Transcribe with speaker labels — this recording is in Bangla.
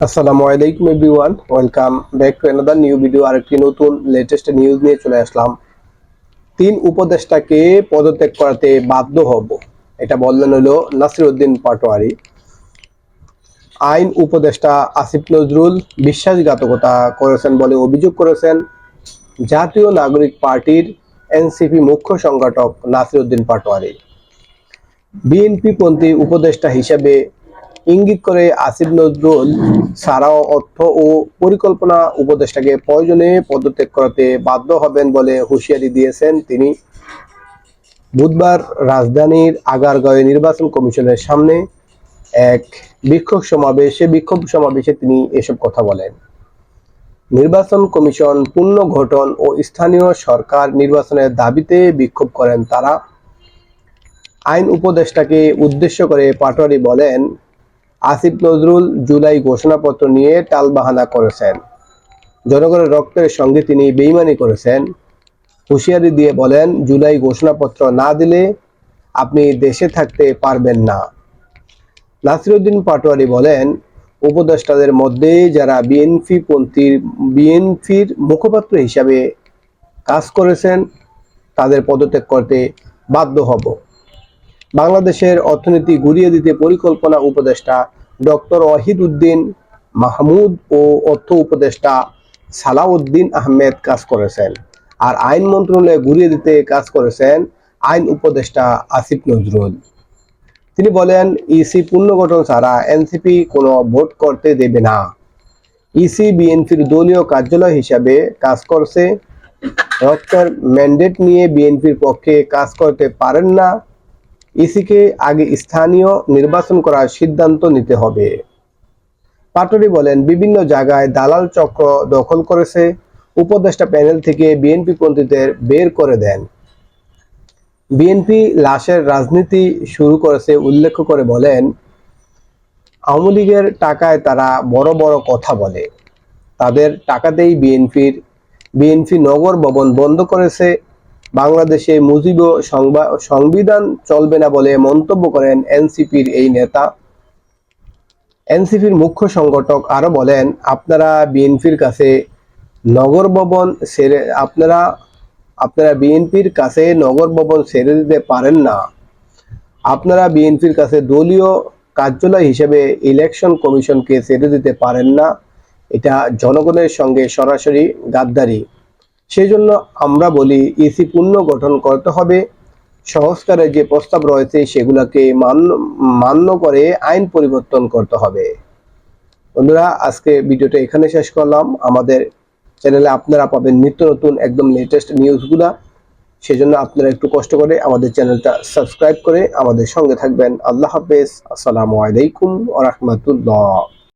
Speaker 1: আসসালামু আলাইকুম everyone, welcome back to another new video. আরেকটি নতুন লেটেস্ট নিউজ নিয়ে চলে আসলাম। 3 উপদেষ্টাকে পদত্যাগ করাতে বাধ্য হব, এটা বললেন হলো নাসিরউদ্দিন পাটোয়ারি। আইন উপদেষ্টা আসিফ নজরুল বিশ্বাসঘাতকতা করেছেন বলে অভিযোগ করেছেন জাতীয় নাগরিক পার্টির এনসিপি মুখ্য সংগঠক নাসিরউদ্দিন পাটোয়ারি। বিএনপিপন্থী উপদেষ্টা হিসেবে ইঙ্গিত করে আসিফ নজরুল ছাড়াও অর্থ ও পরিকল্পনা উপদেষ্টাকে প্রয়োজনে পদত্যাগ করাতে বাধ্য হবেন বলে হুঁশিয়ারি দিয়েছেন তিনি। বুধবার রাজধানীর আগারগাঁওয়ে নির্বাচন কমিশনের সামনে এক বিক্ষোভ সমাবেশে তিনি এসব কথা বলেন। নির্বাচন কমিশন পুনর্গঠন ও স্থানীয় সরকার নির্বাচনের দাবিতে বিক্ষোভ করেন তারা। আইন উপদেষ্টাকে উদ্দেশ্য করে পাটোয়ারি বলেন, আসিফ নজরুল জুলাই ঘোষণাপত্র নিয়ে টালবাহানা করেছেন, জনগণের রক্তের সঙ্গে তিনি বেইমানি করেছেন। হুঁশিয়ারি দিয়ে বলেন, জুলাই ঘোষণাপত্র না দিলে আপনি দেশে থাকতে পারবেন না। নাসিরউদ্দিন পাটোয়ারি বলেন, উপদেষ্টাদের মধ্যে যারা বিএনপির মুখপাত্র হিসাবে কাজ করেছেন তাদের পদত্যাগ করতে বাধ্য হব। বাংলাদেশের অর্থনীতি ঘুরিয়ে দিতে পরিকল্পনা উপদেষ্টা ডক্টর ওয়াহিদ উদ্দিন মাহমুদ ও অর্থ উপদেষ্টা সালাউদ্দিন আহমেদ কাজ করেছেন, আর আইন মন্ত্রণালয়ে ঘুরিয়ে দিতে কাজ করেছেন আইন উপদেষ্টা আসিফ নজরুল। তিনি বলেন, ইসি পুনর্গঠন ছাড়া এনসিপি কোনো ভোট করতে দেবে না। ইসি বিএনপির দলীয় কার্যালয় হিসাবে কাজ করছে, রক্তের ম্যান্ডেট নিয়ে বিএনপির পক্ষে কাজ করতে পারেন না। ইসিকে আগে স্থানীয় নির্বাচন করার সিদ্ধান্ত নিতে হবে। পাটোয়ারি বলেন, বিভিন্ন জায়গায় দালাল চক্র দখল করেছে, উপদেষ্টা প্যানেল থেকে বিএনপি পন্থীদের বের করে দেন। বিএনপি লাশের রাজনীতি শুরু করেছে উল্লেখ করে বলেন, আওয়ামী লীগের টাকায় তারা বড় বড় কথা বলে, তাদের টাকাতেই বিএনপি নগর ভবন বন্ধ করেছে। বাংলাদেশে মুজিব সংবিধান চলবে না বলে মন্তব্য করেন এনসিপির এই নেতা। এনসিপির মুখ্য সংগঠক আরো বলেন, আপনারা বিএনপির কাছে নগর ভবন ছেড়ে দিতে পারেন না। আপনারা বিএনপির কাছে দলীয় কার্যালয় হিসেবে ইলেকশন কমিশনকে ছেড়ে দিতে পারেন না। এটা জনগণের সঙ্গে সরাসরি গাদ্দারি। সেই জন্য আমরা বলি, ইসি পুনর্গঠন করতে হবে। সংস্কারের যে প্রস্তাব রয়েছে সেগুলোকে মান্য করে আইন পরিবর্তন করতে হবে। বন্ধুরা, আজকে ভিডিওটা এখানে শেষ করলাম। আমাদের চ্যানেলে আপনারা পাবেন নিত্য নতুন একদম লেটেস্ট নিউজগুলা। সেজন্য আপনারা একটু কষ্ট করে আমাদের চ্যানেলটা সাবস্ক্রাইব করে আমাদের সঙ্গে থাকবেন। আল্লাহ হাফেজ। আসসালামু আলাইকুম ওয়া রাহমাতুল্লাহ।